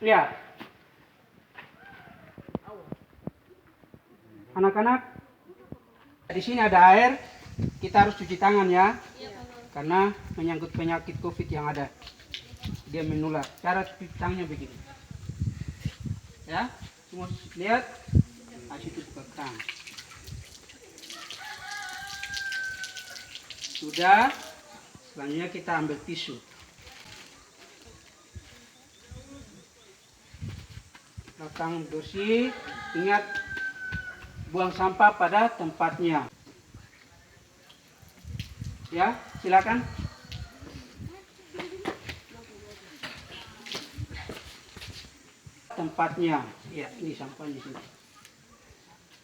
Ya. Anak-anak, di sini ada air. Kita harus cuci tangan ya. Karena menyangkut penyakit COVID yang ada. Dia menular. Cara cuci tangannya begini. Ya, semua lihat. Kasih itu ke tangan. Sudah. Selanjutnya kita ambil tisu. Tangan bersih. Ingat, buang sampah pada tempatnya. Ya, silakan. Tempatnya. Ya, ini sampahnya sini.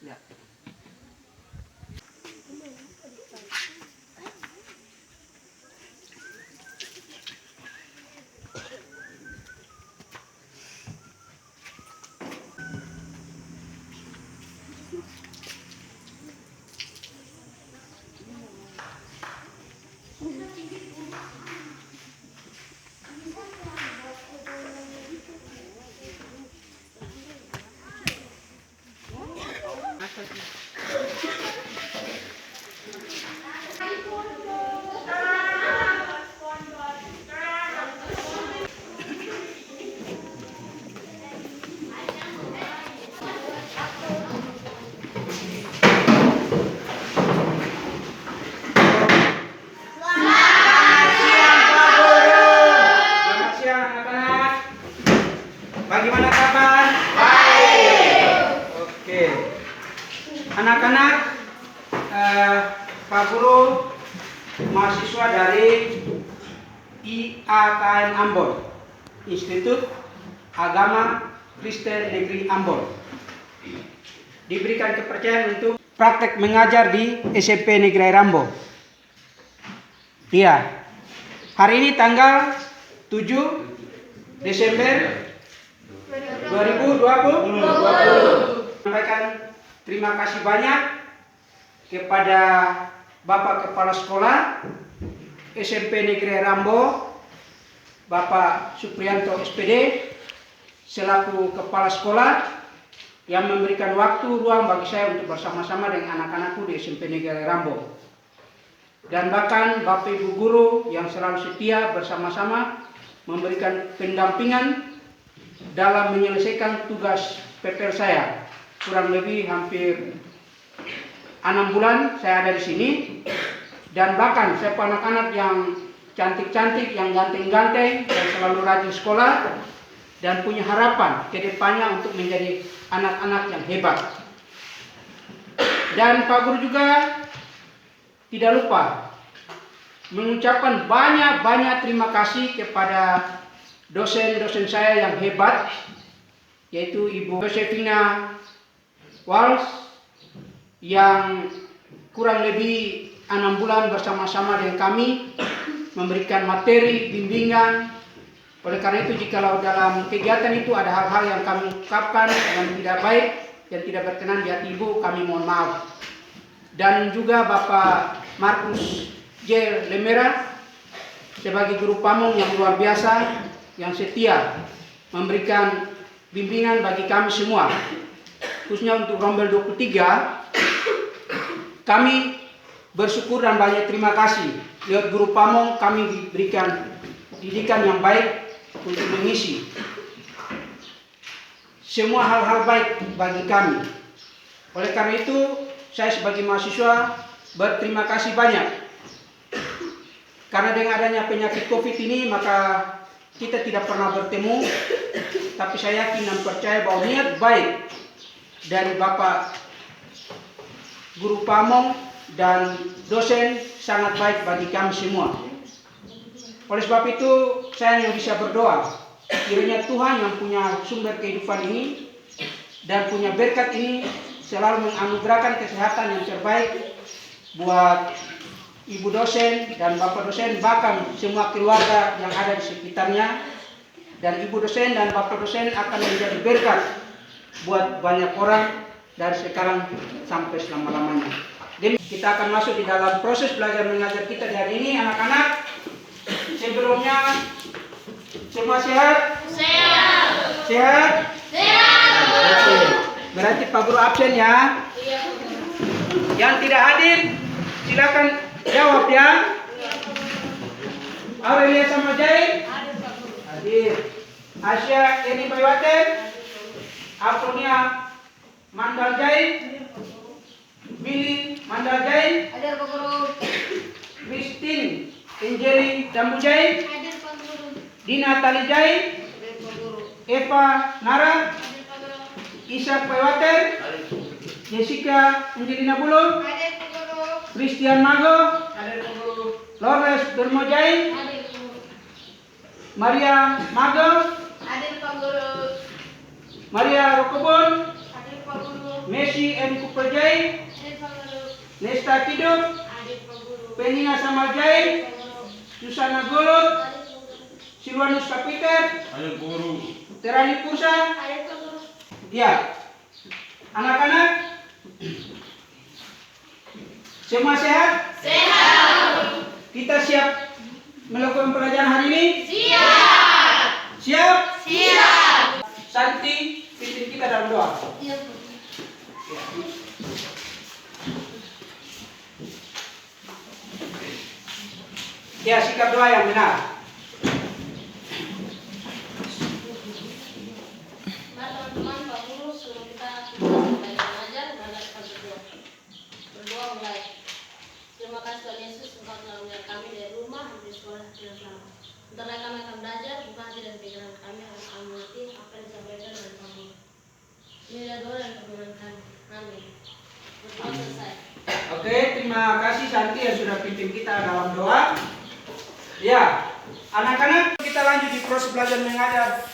Ya. Bagaimana kabar? Baik. Oke. Anak-anak, Pak Guru, mahasiswa dari IAKN Ambon, Institut Agama Kristen Negeri Ambon, diberikan kepercayaan untuk praktek mengajar di SMP Negeri Rambo. Iya. Hari ini tanggal 7 Desember 2020. Sampaikan terima kasih banyak kepada Bapak Kepala Sekolah SMP Negeri Rambo, Bapak Suprianto SPD, selaku Kepala Sekolah yang memberikan waktu ruang bagi saya untuk bersama-sama dengan anak-anakku di SMP Negeri Rambo. Dan bahkan Bapak Ibu Guru yang selalu setia bersama-sama memberikan pendampingan dalam menyelesaikan tugas PPL saya. Kurang lebih hampir 6 bulan saya ada di sini. Dan bahkan saya anak-anak yang cantik-cantik, yang ganteng-ganteng, dan selalu rajin sekolah, dan punya harapan ke depannya untuk menjadi anak-anak yang hebat. Dan Pak Guru juga tidak lupa mengucapkan banyak-banyak terima kasih kepada dosen-dosen saya yang hebat, yaitu Ibu Josefina Wals yang kurang lebih 6 bulan bersama-sama dengan kami memberikan materi, bimbingan. Oleh karena itu, jikalau dalam kegiatan itu ada hal-hal yang kami ungkapkan yang tidak baik, yang tidak berkenan di hati Ibu, kami mohon maaf. Dan juga Bapak Markus J. Lemera sebagai guru pamong yang luar biasa, yang setia memberikan bimbingan bagi kami semua, khususnya untuk Rombel 23. Kami bersyukur dan banyak terima kasih. Lewat guru pamong kami diberikan didikan yang baik untuk mengisi semua hal-hal baik bagi kami. Oleh karena itu, saya sebagai mahasiswa berterima kasih banyak. Karena dengan adanya penyakit COVID ini, maka kita tidak pernah bertemu, tapi saya yakin dan percaya bahwa niat baik dari Bapak Guru Pamong dan dosen sangat baik bagi kami semua. Oleh sebab itu, saya hanya bisa berdoa, kiranya Tuhan yang punya sumber kehidupan ini dan punya berkat ini selalu menganugerahkan kesehatan yang terbaik buat Ibu dosen dan Bapak dosen, bahkan semua keluarga yang ada di sekitarnya. Dan Ibu dosen dan Bapak dosen akan menjadi berkat buat banyak orang dari sekarang sampai selama-lamanya. Jadi kita akan masuk di dalam proses belajar mengajar kita di hari ini, anak-anak. Sebelumnya semua sehat? Sehat. Sehat? Oke. Berarti Pak Guru absen ya. Yang tidak hadir, silakan jawab ya. Aurelia sama Jai? Hadir. Asya Eni Baywaten? Aponia Mandal Jai? Billy Mandal Jai? Hadir Pak Guru. Christine Angeli Dambu Jai? Hadir Pak Guru. Dina Tali Jai? Hadir Pak Guru. Eva Nara? Hadir Pak Guru. Ishak Baywaten? Jessica Angelina Bulun? Hadir Pak Guru. Christian Mago? Hadir Pak Guru. Lores Dermojai? Hadir Pak Guru. Maria Mago? Hadir Pak Guru. Maria Rokobon? Hadir Pak Guru. Messi M. Kuperjai? Hadir Pak Guru. Nesta Kidup? Hadir Pak Guru. Penina Samarjai? Pak Guru. Susana Golot? Hadir Pak Guru. Silwanus Kapiter? Hadir guru. Terani Pusa? Hadir Pak Guru. Ya. Anak-anak? Semua sehat? Sehat. Kita siap melakukan pelajaran hari ini? Siap. Siap? Siap. Santi, pimpin kita dalam doa. Iya Pak. Ya, sikap doa yang benar. Mari teman-teman, Pak Guru suruh kita belajar kita berdoa mulai. Terima kasih Tuhan Yesus engkau telah mengambil kami dari rumah sampai sekolah dengan selamat. Bentar lagi kami akan belajar, buka hati dan pikiran kami harus kami mengerti apa yang disampaikan oleh Pak Guru. Ini adalah doa dan permohonan kami. Amin. Berdoa selesai. Oke, terima kasih Santi yang sudah pimpin kita dalam doa. Ya, anak-anak kita lanjut di proses belajar mengajar.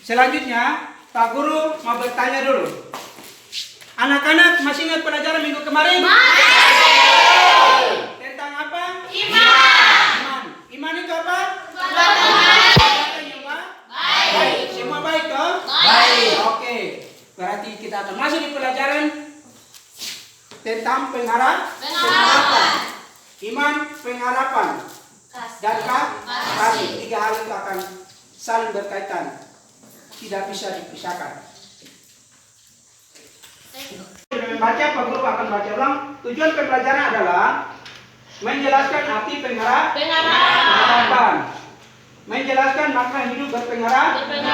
Selanjutnya, Pak Guru mau bertanya dulu. Anak-anak masih ingat pelajaran minggu kemarin? Tentang apa? Iman. Iman itu apa? Perbuatan yang baik. Semua baik toh? Baik. Oke. Berarti kita akan masuk di pelajaran tentang pengharapan. Iman, pengharapan, dan kasih. Tiga hal itu akan saling berkaitan, tidak bisa dipisahkan. Membaca, Pak Guru akan baca ulang. Tujuan pembelajaran adalah menjelaskan arti pengharapan, menjelaskan makna hidup berpengharapan,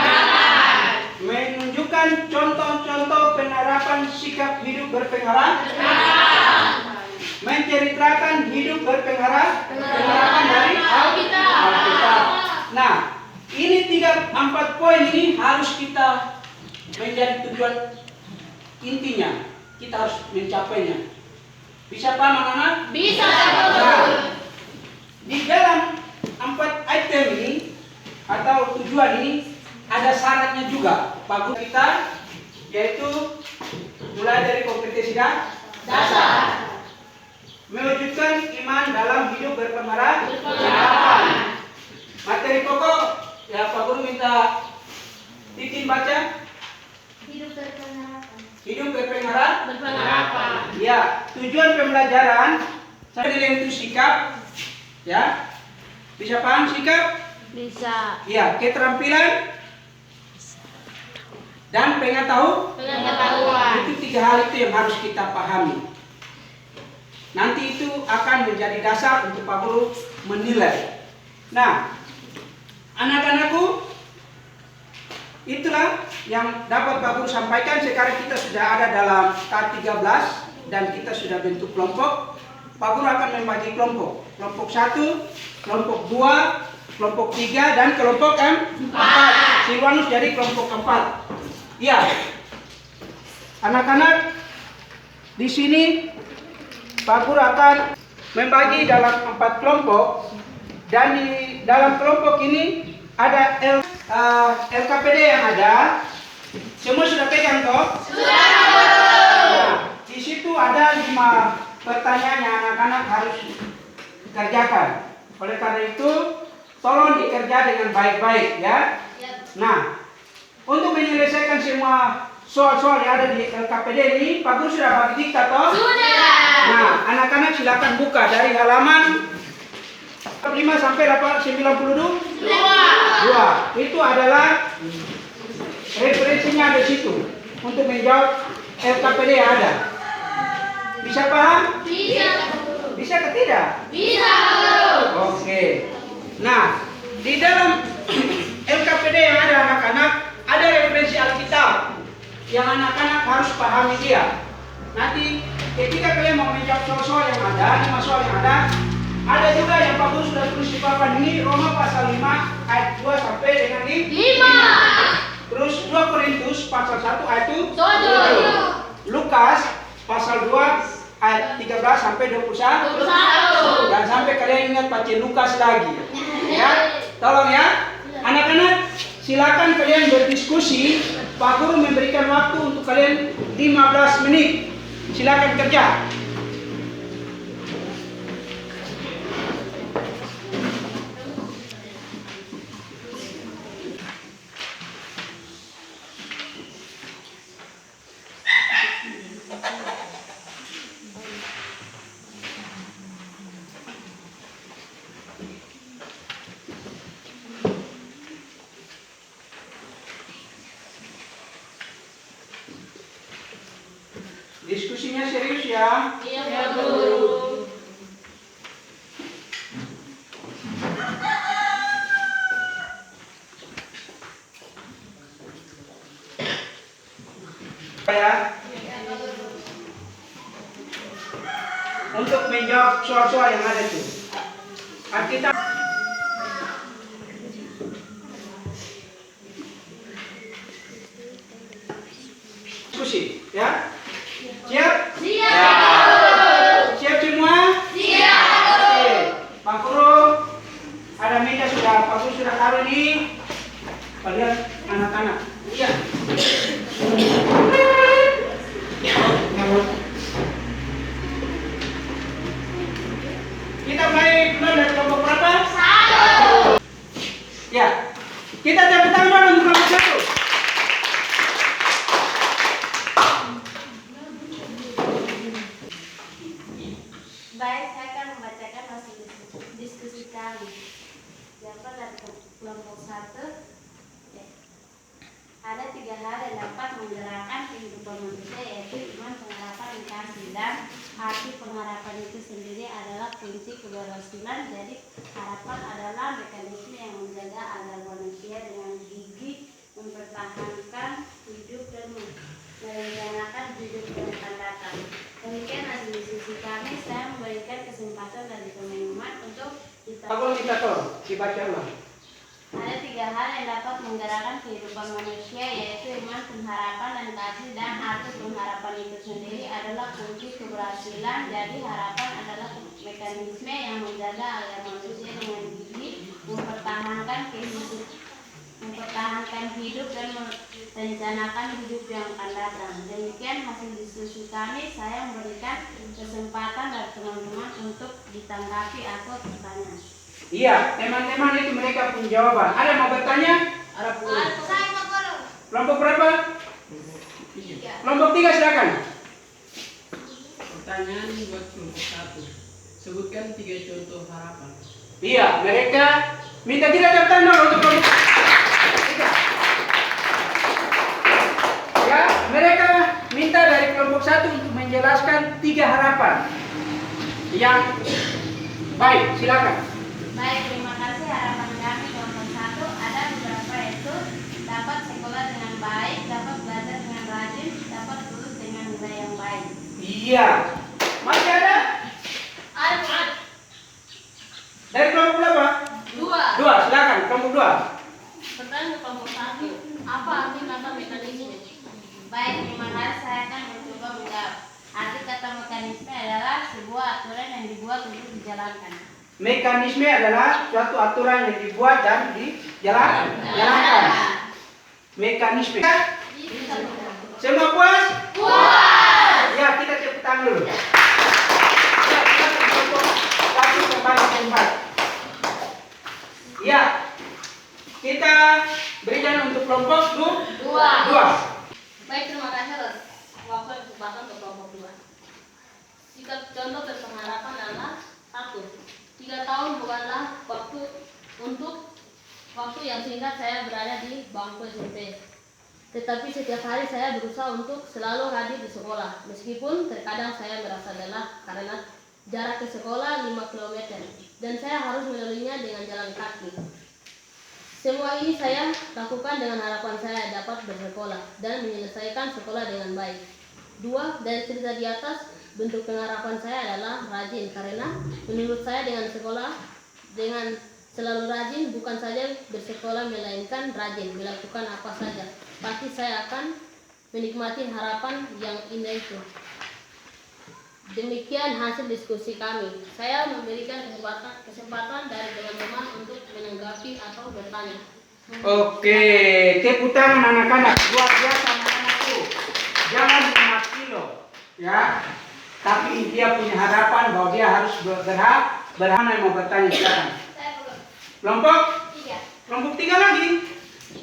menunjukkan contoh-contoh penerapan sikap hidup berpengharapan, menceritakan hidup berpengharapan dari Alkitab. Nah, ini 4 poin ini harus kita menjadi tujuan intinya. Kita harus mencapainya. Bisa paham anak-anak? Bisa. Nah, di dalam 4 item ini atau tujuan ini ada syaratnya juga. Pak Guru kita yaitu mulai dari kompetensi dasar. Mewujudkan iman dalam hidup berpengharapan. Materi pokok ya Pak Guru minta Titin baca. Hidup berpengharapan. Ya, tujuan pembelajaran saya itu sikap. Ya, bisa paham sikap? Bisa. Ya, keterampilan dan pengetahuan. Itu 3 hal itu yang harus kita pahami. Nanti itu akan menjadi dasar untuk Pak Guru menilai. Nah, anak-anakku, itulah yang dapat Pak Guru sampaikan. Sekarang kita sudah ada dalam K13 dan kita sudah bentuk kelompok. Pak Guru akan membagi kelompok. Kelompok 1, kelompok 2, kelompok 3, dan kelompok 4. Silwanus jadi kelompok 4. Ya, anak-anak, di sini Pak Guru akan membagi dalam 4 kelompok, dan di dalam kelompok ini ada LKPD yang ada. Semua sudah pegang toh? Sudah. Nah, di situ ada 5 pertanyaan yang anak-anak harus kerjakan. Oleh karena itu, tolong dikerja dengan baik-baik ya. Nah, untuk menyelesaikan semua soal-soal yang ada di LKPD ini, Pak Guru sudah bagi diktat toh? Sudah. Nah, anak-anak silakan buka dari halaman 15 85 sampai 92. Itu adalah referensinya ada di situ untuk menjawab LKPD yang ada. Bisa paham? Bisa. Bisa ke tidak? Bisa. Oke. Nah, di dalam LKPD yang ada anak-anak, ada referensi Alkitab yang anak-anak harus pahami dia. Nanti ketika kalian mau menjawab soal-soal yang ada, 5 soal yang ada juga yang Pak Guru sudah tulis di papan ini, Roma pasal 5 ayat 2 sampai dengan 5. Terus 2 Korintus pasal 1 ayat 7. Lukas pasal 2 ayat 13 sampai 21. Dan sampai kalian ingat baca Lukas lagi. Ya, tolong ya. Anak-anak, silakan kalian berdiskusi. Pak Guru memberikan waktu untuk kalian 15 menit. Silakan kerja. Diskusinya serius ya. Iya, Pak Guru. Ya. Untuk menjawab soal-soal yang ada itu. Alkitab diskusi, ya. Siap? Siap semua? Oke. Pak Guru, ada meja sudah, Pak Guru sudah taruh ini. Kalian anak-anak. Iya. Kita mulai dulu dari kelompok berapa? 1. Ya. Kita tepuk tangan untuk kelompok 1. Baik, saya akan membacakan hasil diskusi kami. Dapat dari kelompok 1. Ada 3 hal yang dapat menggerakkan kehidupan manusia, yaitu iman, pengharapan, dan kasih. Dan arti pengharapan itu sendiri adalah kunci keberhasilan. Jadi harapan adalah mekanisme yang menjaga agar manusia dengan gigih mempertahankan hidup dan merencanakan hidup yang akan datang. Demikian hasil diskusi kami. Saya memberikan kesempatan dari teman-teman untuk kita. Pak Guru minta tolong dibaca ulang. Ada 3 hal yang dapat menggerakkan kehidupan manusia, yaitu iman, pengharapan, dan kasih. Dan arti pengharapan itu sendiri adalah kunci keberhasilan. Jadi harapan adalah mekanisme yang menjaga agar manusia dengan gigih mempertahankan hidup dan merencanakan hidup yang akan datang. Demikian hasil diskusi kami. Saya memberikan kesempatan dari teman-teman untuk ditanggapi atau bertanya. Iya, teman-teman itu mereka punya jawaban. Ada yang mau bertanya? Saya Pak Guru. Kelompok berapa? 3. Kelompok 3 silakan. Pertanyaan buat kelompok 1. Sebutkan 3 contoh harapan. Iya, mereka minta tidak tepuk tangan untuk kelompok 3. Ya, mereka minta dari kelompok 1 untuk menjelaskan 3 harapan yang baik. Silakan. Baik, terima kasih. Harapan kami kelompok 1 ada beberapa, yaitu dapat sekolah dengan baik, dapat belajar dengan rajin, dapat lulus dengan nilai yang baik. Iya. Masih ada? Ada. Dari kelompok berapa? 2, silakan. Kelompok 2. Pertanyaan ke kelompok 1. Apa arti kata mekanisme? Baik, terima kasih. Saya akan mencoba menjawab. Arti kata mekanisme adalah sebuah aturan yang dibuat untuk dijalankan. Mekanisme adalah suatu aturan yang dibuat dan dijalankan. Mekanisme. Semua puas? Puas. Ya, kita tepuk tangan dulu. Ya, kita kelompok 1 kembali ke tempat. Ya, kita berikan untuk kelompok 2. Baik, terima kasih atas waktu yang disempatkan untuk kelompok 2. Jika contoh dan pengharapan adalah 1. 3 tahun bukanlah waktu yang singkat saya berada di bangku SMP. Tetapi setiap hari saya berusaha untuk selalu hadir di sekolah, meskipun terkadang saya merasa lelah karena jarak ke sekolah 5 km dan saya harus melaluinya dengan jalan kaki. Semua ini saya lakukan dengan harapan saya dapat bersekolah dan menyelesaikan sekolah dengan baik. 2 dari cerita di atas, bentuk pengharapan saya adalah rajin, karena menurut saya dengan selalu rajin bukan saja bersekolah melainkan rajin melakukan apa saja, pasti saya akan menikmati harapan yang indah itu. Demikian hasil diskusi kami. Saya memberikan kesempatan dari teman-teman untuk menanggapi atau bertanya. Oke, tepuk tangan anak-anak. Luar biasa anak-anakku. Jangan dimaki loh, ya. Tapi dia punya harapan bahwa dia harus berhak. Mana yang mau bertanya silakan. Saya belum. Kelompok 3. Kelompok 3 lagi.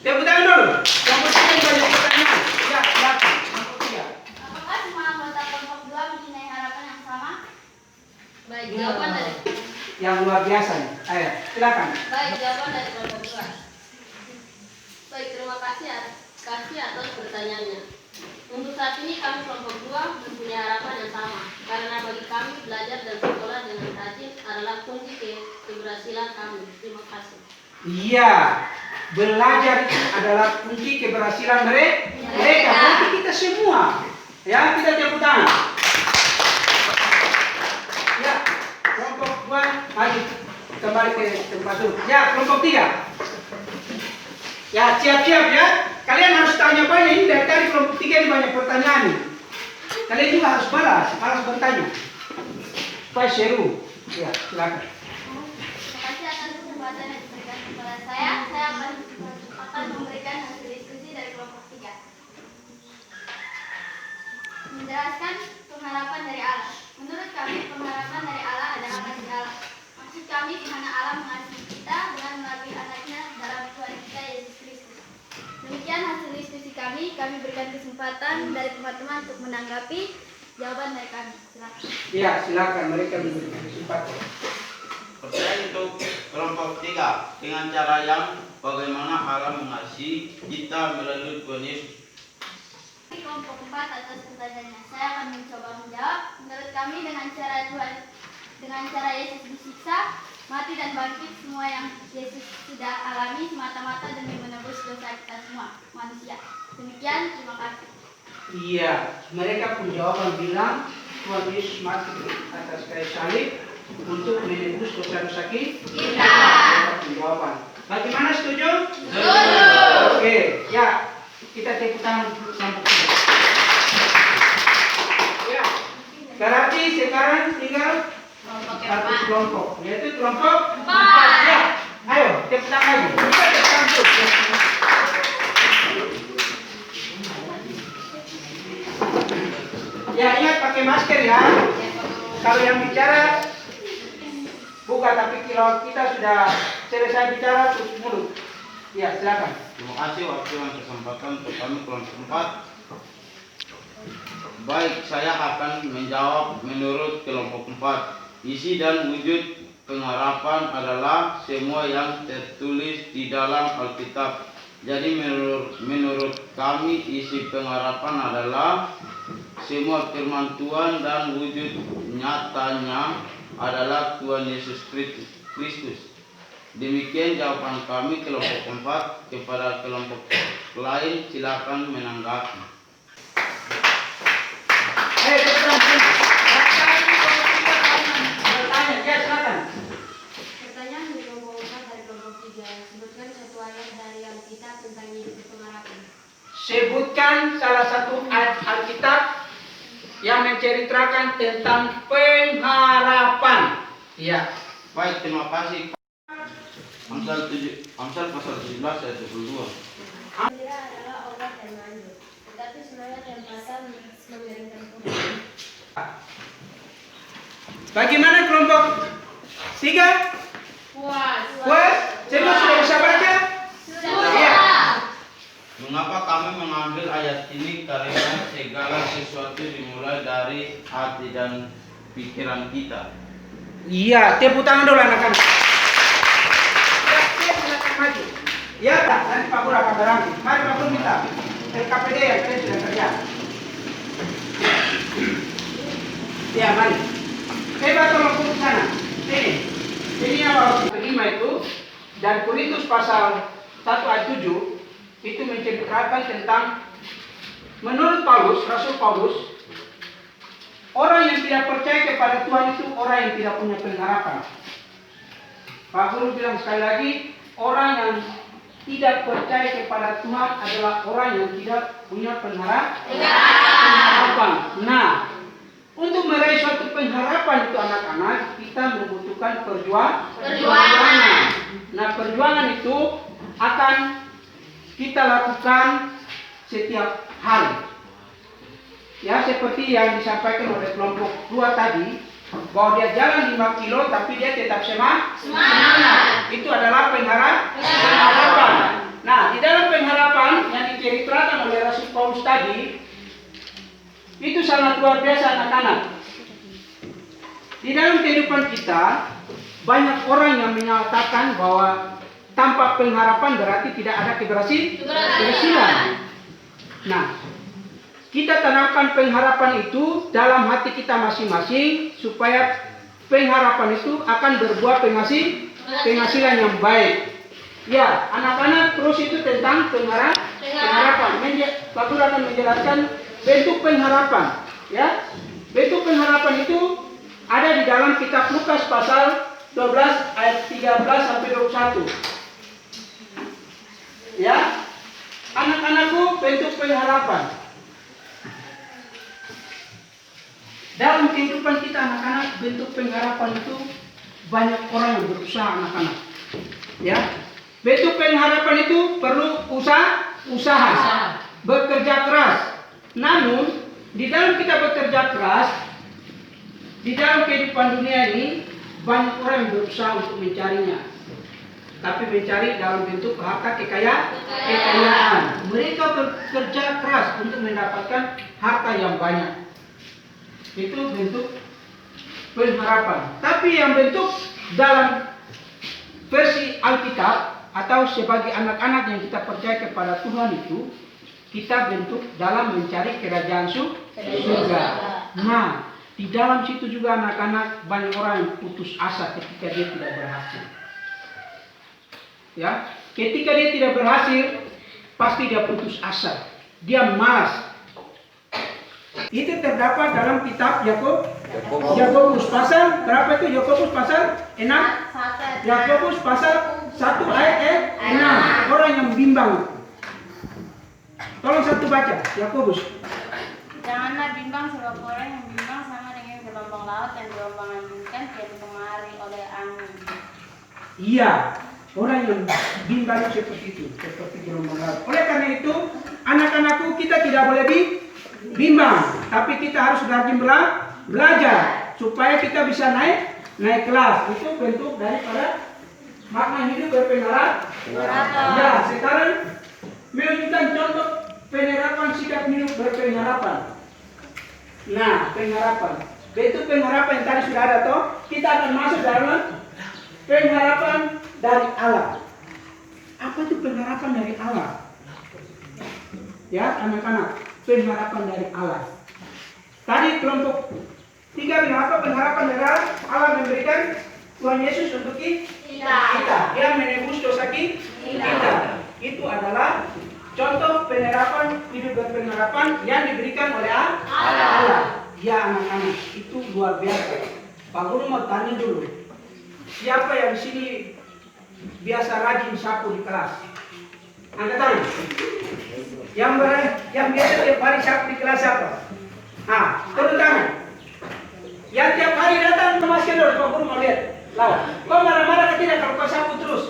Tepuk tangan dulu. Kelompok 3 banyak pertanyaan. Ya, silakan. Kelompok 3. Apakah semua anggota kelompok 2 mempunyai harapan yang sama? Baik, jawaban dari Yang luar biasa nih. Ayo, silakan. Baik, jawaban dari kelompok 2. Baik, terima kasih atas pertanyaannya. Untuk saat ini kami kelompok 2 mempunyai harapan yang sama, karena bagi kami belajar dan sekolah dengan rajin adalah kunci keberhasilan kami. Terima kasih. Iya, belajar itu adalah kunci keberhasilan mereka. Berarti kita semua. Ya, kita tepuk tangan. Ya, kelompok 2 maju kembali ke tempat dulu. Ya, kelompok 3. Ya, siap-siap ya. Kalian harus tanya banyak. Ini dari tadi kelompok 3 ini banyak pertanyaan nih. Kalian juga harus balas bertanya. Supaya seru. Ya, silakan. Terima kasih atas kesempatan yang diberikan kepada saya. Saya akan memberikan hasil diskusi dari kelompok 3. Menjelaskan pengharapan dari Allah. Menurut kami, pengharapan dari Allah adalah kasih Allah. Maksud kami di mana Allah mengasihi kita dengan melalui anaknya dalam Tuhan kita Yesus Kristus. Demikian hasil diskusi kami. Kami berikan kesempatan dari teman-teman untuk menanggapi jawaban dari kami. Silakan. Ya, silakan mereka memberikan kesempatan. Pertanyaan untuk kelompok 3, dengan cara yang bagaimana Allah mengasihi kita melalui Tuhan Yesus. Kelompok 4 atas pertanyaannya. Saya akan mencoba menjawab. Menurut kami dengan cara Yesus disiksa, mati dan bangkit, semua yang Yesus sudah alami semata-mata demi menebus dosa kita semua manusia. Demikian, terima kasih. Iya, mereka pun jawaban bilang Tuhan Yesus mati atas kayu salib untuk menebus dosa-dosa kita. Mereka pun jawaban. Bagaimana, setuju? Setuju. Oke, ya kita tepuk tangan untuk kelompok 3. Ya, berarti sekarang tinggal satu kelompok, yaitu kelompok 4. Ya, ayo tepuk tangan lagi. Kita tepuk tangan dulu. Ya, ingat pakai masker ya. Kalau yang bicara buka, tapi kalau kita sudah selesai bicara tutup mulut. Ya, silakan. Terima kasih waktu dan kesempatan untuk kami kelompok 4. Baik, saya akan menjawab menurut kelompok 4. Isi dan wujud pengharapan adalah semua yang tertulis di dalam Alkitab. Jadi menurut kami isi pengharapan adalah semua firman Tuhan dan wujud nyatanya adalah Tuhan Yesus Kristus. Demikian jawaban kami kelompok 4. Kepada kelompok lain silakan menanggapi. Bertanya, ya silakan. Pertanyaan dari kelompok 4 dari kelompok 3. Sebutkan satu ayat dari Alkitab tentang hidup pengharapan. Sebutkan salah satu ayat Alkitab yang menceritakan tentang pengharapan. Iya. Baik, terima kasih. Amsal pasal 17 ayat 22. Gembira adalah obat dan manjur, tetapi semangat yang patah mengeringkan tubuh. Bagaimana kelompok 3? Puas. Puas? Semua sudah bisa baca? Iya. Mengapa kami mengambil ayat ini? Karena segala sesuatu dimulai dari hati dan pikiran kita. Iya, tepuk tangan dulu anak-anak. Ya, silakan maju. Ya, nanti Pak Guru akan berangkat. Mari Pak Guru minta LKPD yang kalian sudah kerja. Ya, mari. Coba tolong ke sana. Ini yang harus diterima itu dan Korintus pasal 1 ayat 7 itu menceritakan tentang menurut Paulus, Rasul Paulus, orang yang tidak percaya kepada Tuhan itu orang yang tidak punya pengharapan. Pak Guru bilang sekali lagi, orang yang tidak percaya kepada Tuhan adalah orang yang tidak punya pengharapan. Nah, untuk meraih suatu pengharapan itu anak-anak, kita membutuhkan perjuangan. Nah, perjuangan itu akan kita lakukan setiap hari. Ya, seperti yang disampaikan oleh kelompok 2 tadi, bahwa dia jalan 5 kilo tapi dia tetap semangat. Itu adalah pengharapan. Nah, di dalam pengharapan yang diceritakan oleh Rasul Paulus tadi, itu sangat luar biasa anak-anak. Di dalam kehidupan kita, banyak orang yang menyatakan bahwa tanpa pengharapan berarti tidak ada keberhasilan. Nah, kita tanamkan pengharapan itu dalam hati kita masing-masing supaya pengharapan itu akan berbuah penghasilan yang baik. Ya, anak-anak terus itu tentang pengharapan. Pak Guru akan menjelaskan bentuk pengharapan. Ya, bentuk pengharapan itu ada di dalam kitab Lukas pasal 12 ayat 13 sampai 21. Ya, anak-anakku, bentuk pengharapan. Dalam kehidupan kita anak-anak, bentuk pengharapan itu banyak orang yang berusaha anak-anak. Ya, bentuk pengharapan itu perlu usaha, bekerja keras. Namun di dalam kita bekerja keras, di dalam kehidupan dunia ini banyak orang yang berusaha untuk mencarinya, tapi mencari dalam bentuk harta kekayaan. Mereka bekerja keras untuk mendapatkan harta yang banyak. Itu bentuk pengharapan. Tapi yang bentuk dalam versi Alkitab atau sebagai anak-anak yang kita percaya kepada Tuhan itu, kita bentuk dalam mencari kerajaan surga. Nah, di dalam situ juga anak-anak banyak orang yang putus asa ketika dia tidak berhasil. Ya, ketika dia tidak berhasil, pasti dia putus asa. Dia malas. Itu terdapat dalam kitab Yakobus pasal berapa itu? Yakobus pasal 6. Yakobus pasal 1 ayat 6. Orang yang bimbang. Tolong satu baca Yakobus. Janganlah bimbang sebab orang yang bimbang sama dengan gelombang laut yang gelombang-gelombangkan kian kemari oleh angin. Iya, orang yang bimbang seperti itu, seperti gelombang laut. Oleh karena itu, anak-anakku, kita tidak boleh bimbang, tapi kita harus rajin belajar supaya kita bisa naik kelas. Itu bentuk daripada makna hidup berpengharapan. Ya, sekarang menunjukkan contoh pengharapan, sikap hidup berpengharapan. Nah, pengharapan. Bentuk pengharapan yang tadi sudah ada toh, kita akan masuk dalam pengharapan dari Allah. Apa itu pengharapan dari Allah? Ya, anak-anak, pengharapan dari Allah. Tadi kelompok 3 bilang apa? Pengharapan dari Allah memberikan Tuhan Yesus untuk kita. Dia menebus dosa kita. Itu adalah contoh pengharapan hidup berpengharapan yang diberikan oleh Allah. Ya anak-anak, itu luar biasa. Pak Guru mau tanya dulu, siapa yang di sini biasa rajin sapu di kelas? Angkat tangan. Yang biasa tiap hari sapu di kelas siapa? Turun tangan. Yang tiap hari datang ke masjid dulu, Pak Guru mau lihat. Lawan. Kau marah-marah tidak kalau kau sapu terus?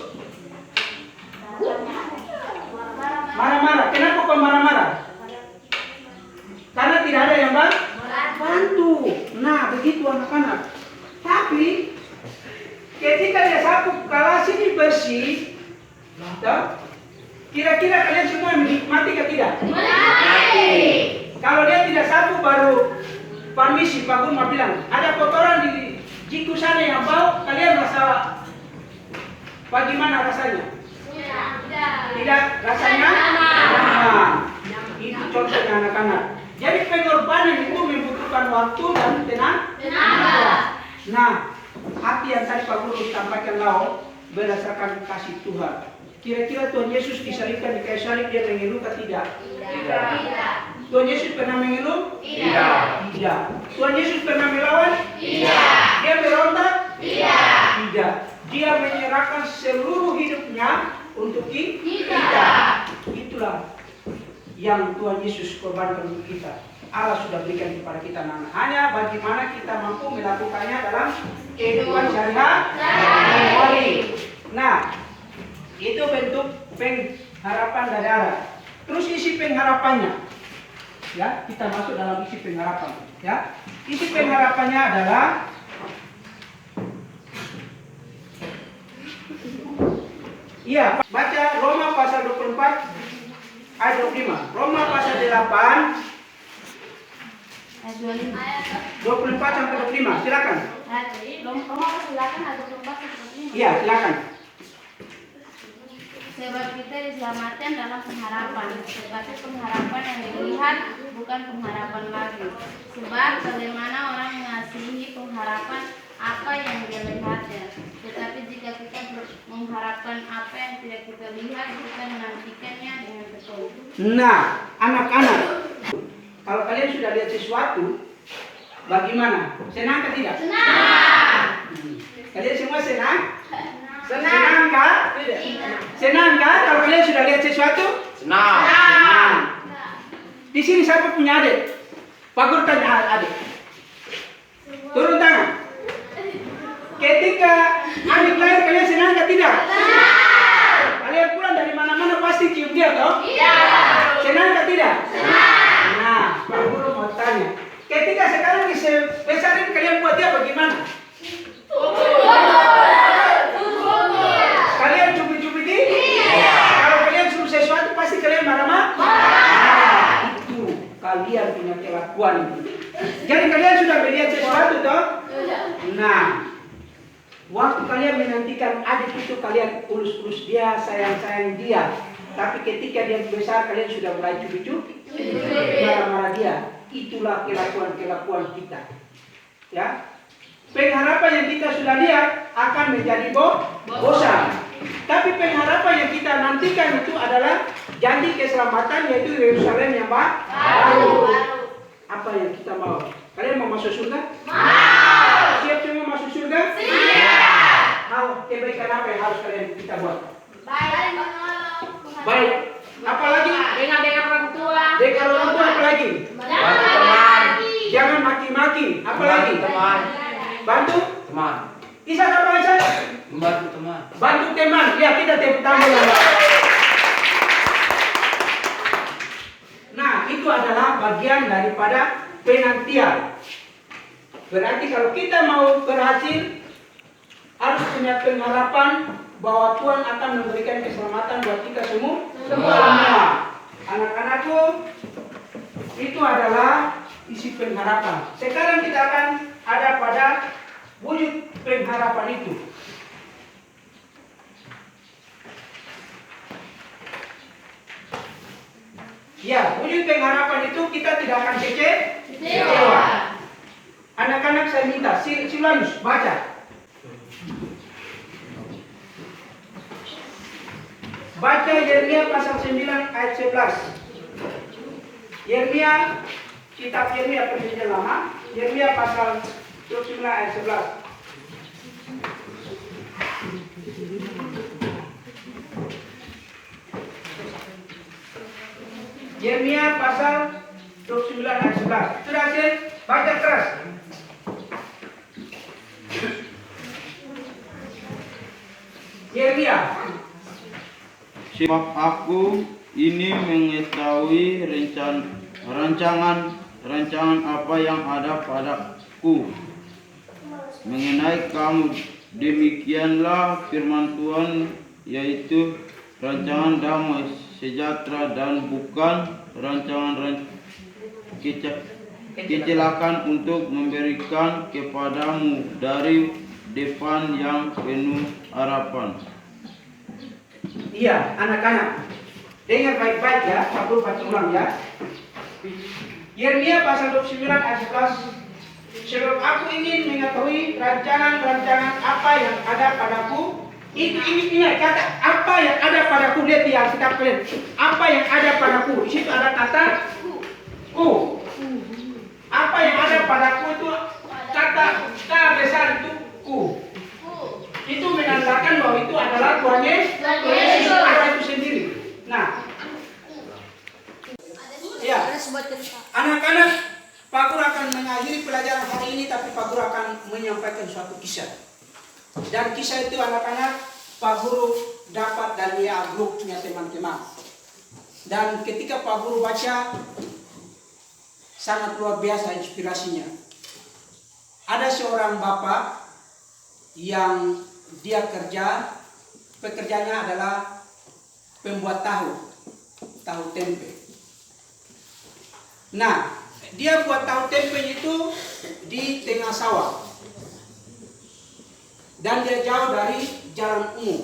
Marah-marah. Kenapa kau marah-marah? Karena tidak ada yang bantu. Nah, begitu anak-anak. Tapi ketika dia sapu kelas ini bersih, kira-kira kalian semua menikmati atau tidak? Menikmati. Kalau dia tidak sapu baru permisi, Pak Guru mau bilang ada kotoran di Jika sana yang bau, kalian rasa bagaimana rasanya? Tidak, rasanya nyaman. Itu contohnya anak-anak. Jadi pengorbanan itu membutuhkan waktu dan tenaga. Nah, hati yang tadi Pak Guru sampaikan berdasarkan kasih Tuhan. Kira-kira Tuhan Yesus disalibkan di kayu salib dia mengeluh atau tidak? Tidak. Tuhan Yesus pernah mengeluh? Tidak. Tidak. Tuhan Yesus pernah melawan? Tidak. Dia berontak? Tidak. Dia menyerahkan seluruh hidupnya untuk kita. Itulah yang Tuhan Yesus korbankan untuk kita. Allah sudah berikan kepada kita. Hanya bagaimana kita mampu melakukannya dalam kehidupan sehari-hari. Nah, itu bentuk pengharapan dari Allah. Terus isi pengharapannya, ya, kita masuk dalam isi pengharapan. Ya, isi pengharapannya adalah iya, baca Roma pasal 24 ayat 25. Roma pasal 8 ayat 25. 24 sampai 25. Silakan. Roma pasal 8 ayat 24 sampai 25. Iya, silakan. Sebab kita diselamatkan dalam pengharapan, tetapi pengharapan yang dilihat bukan pengharapan lagi. Sebab bagaimana orang mengasihi pengharapan apa yang dia lihatnya. Tetapi jika kita mengharapkan apa yang tidak kita lihat, kita menantikannya dengan betul. Nah, anak-anak, kalau kalian sudah lihat sesuatu, bagaimana? Senang atau tidak? Senang. Kalian semua senang? Senang kah? Senang kah kalau kalian sudah lihat sesuatu? Senang. Di sini siapa punya adik? Pak Guru tanya adik. Turun tangan. Ketika adik lahir kalian senang atau tidak? Senang. Kalian pulang dari mana-mana pasti cium dia toh? Iya. Senang atau tidak? Senang. Nah, Pak Guru mau tanya. Ketika sekarang dibesarin kalian buat dia bagaimana? Kalian cubit-cubit ini? Iya. Kalau kalian suruh sesuatu pasti kalian marah-marah? Nah, itu kalian punya kelakuan. Jadi kalian sudah melihat sesuatu toh? Nah, waktu kalian menantikan adik itu kalian ulus-ulus dia, sayang-sayang dia. Tapi ketika dia besar kalian sudah mulai cubit-cubit, marah-marah dia. Itulah kelakuan-kelakuan kita. Ya. Pengharapan yang kita sudah lihat akan menjadi bosan. Tapi pengharapan yang kita nantikan itu adalah janji keselamatan, yaitu Yerusalem yang baru. Apa yang kita mau? Kalian mau masuk surga? Mau. Siap semua masuk surga? Siap. Mau kebaikan apa yang harus kita buat? Baik. Apalagi? Dengan orang tua. Dengan orang tua apalagi? Jangan maki-maki. Apalagi? Bantu Teman. Isa apa Isa? Membantu teman. Bantu teman. Ya, kita tepuk tangan. Nah, itu adalah bagian daripada penantian. Berarti kalau kita mau berhasil, harus punya pengharapan bahwa Tuhan akan memberikan keselamatan buat kita semua. Anak-anakku, itu adalah isi pengharapan. Sekarang kita akan ada pada wujud pengharapan itu. Ya, wujud pengharapan itu kita tidak akan kecewa. Anak-anak saya minta, Silanus baca. Baca Yeremia pasal 9 ayat 11. Yeremia, kitab Yeremia perjanjian lama, Yeremia pasal 9 ayat 11. Yeremia pasal 29 ayat 11. Sudah hasil? Baca keras. Yeremia. Sebab aku ini mengetahui rancangan apa yang ada padaku mengenai kamu. Demikianlah firman Tuhan, yaitu rancangan damai sejahtera dan bukan rancangan kecelakaan untuk memberikan kepadamu dari depan yang penuh harapan. Iya, anak-anak, dengar baik-baik ya, Pak Guru baca ulang ya. Yeremia pasal 29 ayat 11. Sebab aku ingin mengetahui rancangan-rancangan apa yang ada padaku. Ingat kata apa yang ada padaku. Lihat di Alkitab kalian. Apa yang ada padaku. Di situ ada kata ku. Apa yang ada padaku itu kata K besar itu ku. Itu menandakan bahwa itu adalah Tuhan Yesus Allah itu sendiri. Nah, ya, anak-anak, Pak Guru akan mengakhiri pelajaran hari ini, tapi Pak Guru akan menyampaikan suatu kisah. Dan kisah itu anak-anak, Pak Guru dapat dari grupnya teman-teman. Dan ketika Pak Guru baca, sangat luar biasa inspirasinya. Ada seorang bapak yang dia pekerjaannya adalah pembuat tahu tempe. Nah, dia buat tahu tempe itu di tengah sawah. Dan dia jauh dari jalan umum.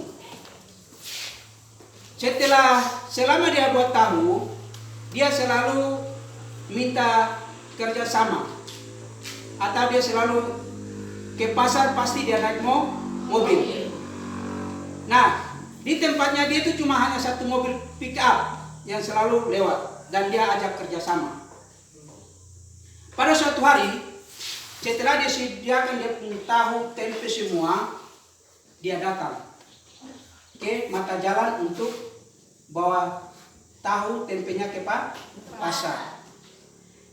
Selama dia buat tahu, dia selalu minta kerjasama. Atau dia selalu ke pasar pasti dia naik mobil. Nah, di tempatnya dia itu cuma hanya satu mobil pick up yang selalu lewat. Dan dia ajak kerjasama. Pada suatu hari, setelah dia sediakan dia tahu tempe semua, dia datang ke mata jalan untuk bawa tahu tempenya ke pasar.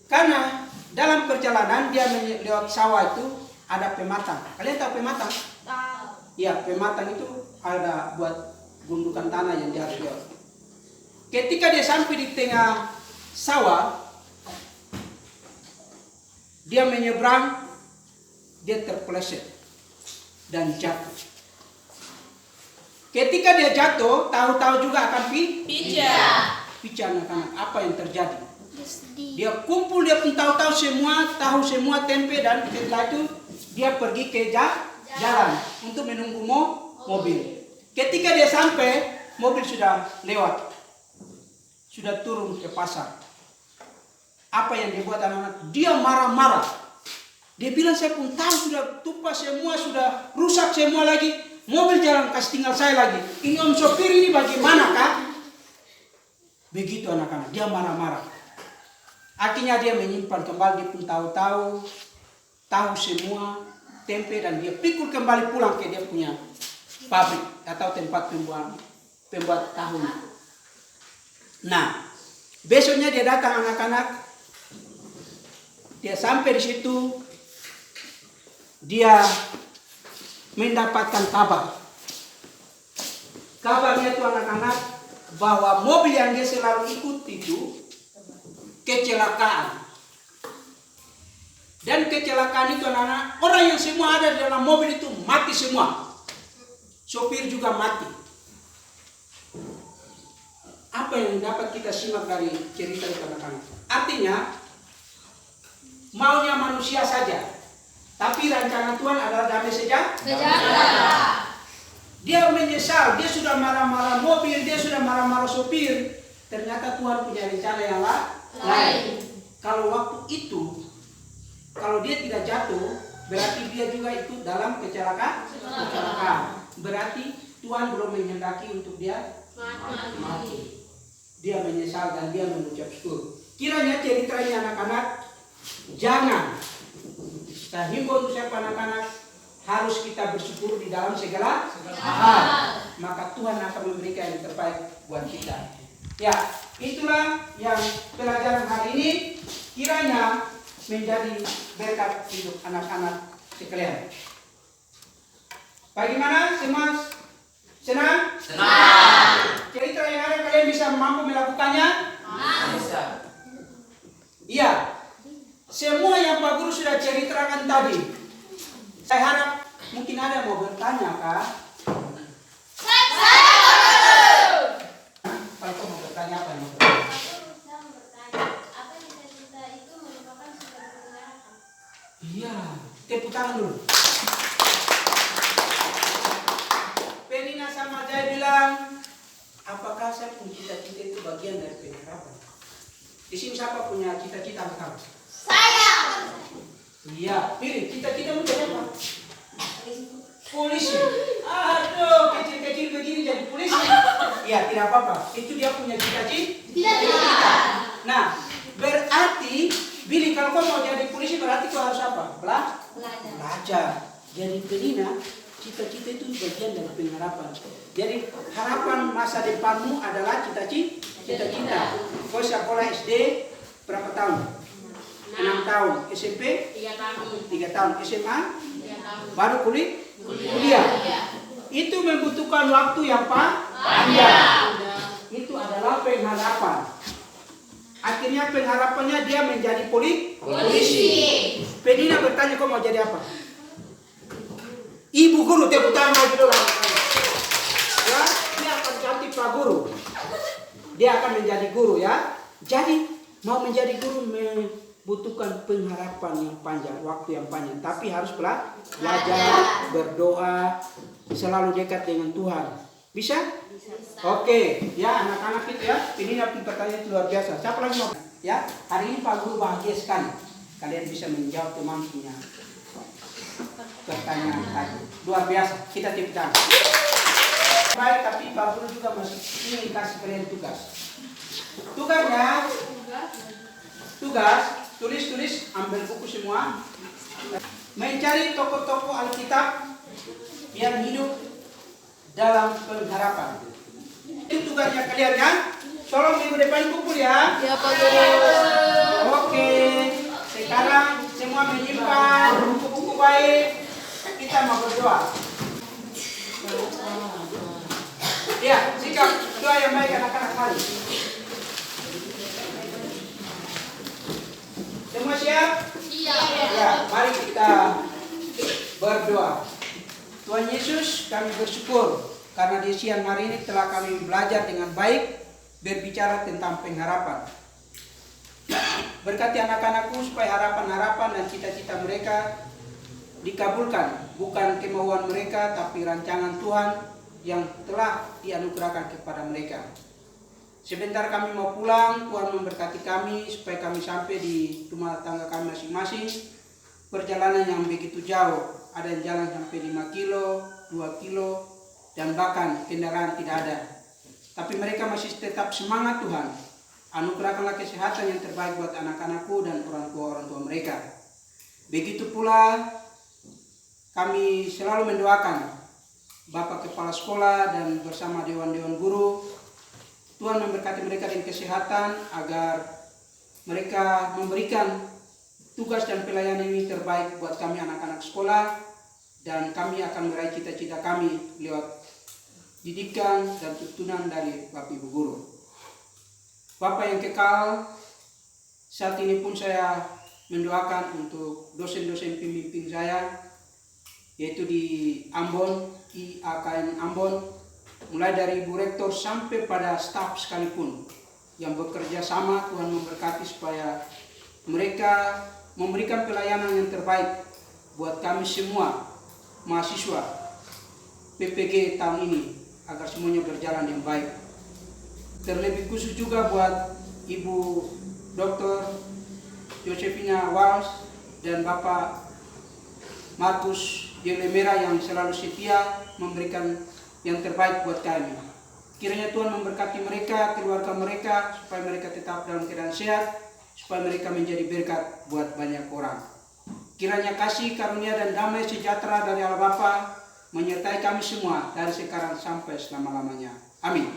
Karena dalam perjalanan dia lewat sawah itu ada pematang. Kalian tahu pematang? Tahu. Ya, pematang itu ada buat gundukan tanah yang dia harus lewat. Ketika dia sampai di tengah sawah, dia menyeberang, dia terpeleset dan jatuh. Ketika dia jatuh, tahu-tahu juga akan pijak anak-anak. Apa yang terjadi? Dia kumpul, dia pun tahu semua tempe, dan setelah itu dia pergi ke jalan untuk menunggu mobil. Ketika dia sampai, mobil sudah lewat, sudah turun ke pasar. Apa yang dibuat anak-anak? Dia marah-marah. Dia bilang, saya pun tahu sudah tumpah semua, sudah rusak semua lagi. Mobil jalan kasih tinggal saya lagi. Ini om sopir ini bagaimana kah? Begitu anak-anak, dia marah-marah. Akhirnya dia menyimpan kembali, dia pun tahu semua tempe, dan dia pikul kembali pulang ke dia punya pabrik atau tempat pembuat tahu. Nah, besoknya dia datang anak-anak. Dia sampai di situ, dia mendapatkan kabar. Kabarnya itu anak-anak bahwa mobil yang dia selalu ikut itu kecelakaan. Dan kecelakaan itu anak-anak, orang yang semua ada di dalam mobil itu mati semua. Sopir juga mati. Apa yang dapat kita simak dari cerita itu anak-anak? Artinya, maunya manusia saja, tapi rancangan Tuhan adalah damai sejahtera. Dia menyesal, dia sudah marah-marah mobil, dia sudah marah-marah sopir. Ternyata Tuhan punya rencana yang lain. Kalau waktu itu, kalau dia tidak jatuh, berarti dia juga itu dalam kecelakaan. Berarti Tuhan belum menghendaki untuk dia mati. Dia menyesal dan dia mengucap syukur. Kiranya cerita ini anak-anak, jangan. Kita himbau untuk siapa anak-anak, harus kita bersyukur di dalam segala hal. Maka Tuhan akan memberikan yang terbaik buat kita. Ya, itulah yang pelajaran hari ini. Kiranya menjadi berkat hidup anak-anak sekalian. Bagaimana? Semua senang? Senang. Cerita yang ada kalian bisa mampu melakukannya? Bisa. Iya. Semua yang Pak Guru sudah ceritakan tadi, saya harap mungkin ada yang mau bertanya kah? Pak Guru mau bertanya apa yang mau bertanya? Saya mau bertanya, apa cerita itu merupakan suatu sama saya bilang, apakah saya punya cita-cita itu bagian dari pengharapan? Di sini siapa punya cita-cita sekarang? Saya. Iya, pilih cita-cita menjadi apa? Polisi. Aduh, kecil-kecil begini jadi polisi. Iya, tidak apa-apa. Itu dia punya cita-cita. Nah, berarti Billy, kalau kau mau jadi polisi berarti kau harus apa? Belajar. Jadi Belina, cita-cita itu bagian dari pengharapan. Jadi harapan masa depanmu adalah cita-cita. Kau sekolah SD berapa tahun? 6 tahun. SMP? 3 tahun. SMA? Baru kuliah. Itu membutuhkan waktu yang panjang. Itu adalah pengharapan. Akhirnya pengharapannya dia menjadi polisi. Penina bertanya, kau mau jadi apa? Ibu guru, tepuk tangan lagi dulu. Ya, dia akan ganti Pak Guru. Dia akan menjadi guru ya. Jadi mau menjadi guru membutuhkan pengharapan yang panjang, waktu yang panjang. Tapi harus belajar, berdoa, selalu dekat dengan Tuhan. Bisa? Oke, ya anak-anak itu ya. Ini pertanyaan itu luar biasa. Siapa lagi mau? Ya, hari ini Pak Guru bahagia sekali. Kalian bisa menjawab teman punya pertanyaan tadi. Luar biasa. Kita tepuk tangan. Baik, tapi Pak Guru juga masih ingin kasih kalian tugas. Tugas, tulis, ambil buku semua. Mencari tokoh-tokoh Alkitab yang hidup dalam pengharapan. Itu tugasnya kalian ya. Tolong minggu depan kumpul ya. Ya Pak Guru. Oke. Sekarang semua menyimpan buku-buku baik. Kita mau berdoa. Ya, sikap doa yang baik anak-anak mari. Semua siap? Iya. Ya, mari kita berdoa. Tuhan Yesus, kami bersyukur karena di siang hari ini telah kami belajar dengan baik berbicara tentang pengharapan. Berkati anak-anakku supaya harapan-harapan dan cita-cita mereka dikabulkan, bukan kemauan mereka tapi rancangan Tuhan yang telah dianugerahkan kepada mereka. Sebentar kami mau pulang, Tuhan memberkati kami supaya kami sampai di rumah tangga kami masing-masing. Perjalanan yang begitu jauh, ada yang jalan sampai 5 kilo, 2 kilo, dan bahkan kendaraan tidak ada. Tapi mereka masih tetap semangat Tuhan. Anugerahkanlah kesehatan yang terbaik buat anak-anakku dan orang tua mereka. Begitu pula kami selalu mendoakan Bapak Kepala Sekolah dan bersama Dewan-Dewan Guru. Tuhan memberkati mereka dengan kesehatan agar mereka memberikan tugas dan pelayanan ini terbaik buat kami anak-anak sekolah. Dan kami akan meraih cita-cita kami lewat didikan dan tuntunan dari Bapak Ibu Guru. Bapak yang kekal, saat ini pun saya mendoakan untuk dosen-dosen pembimbing saya, yaitu di Ambon, IAKN Ambon, mulai dari Ibu Rektor sampai pada staf sekalipun yang bekerja sama. Tuhan memberkati supaya mereka memberikan pelayanan yang terbaik buat kami semua mahasiswa PPG tahun ini agar semuanya berjalan yang baik. Terlebih khusus juga buat Ibu Dr. Josephina Walsh dan Bapak Markus Jelemera yang selalu setia memberikan yang terbaik buat kami. Kiranya Tuhan memberkati mereka, keluarga mereka, supaya mereka tetap dalam keadaan sehat, supaya mereka menjadi berkat buat banyak orang. Kiranya kasih, karunia, dan damai sejahtera dari Allah Bapa menyertai kami semua dari sekarang sampai selama-lamanya. Amin.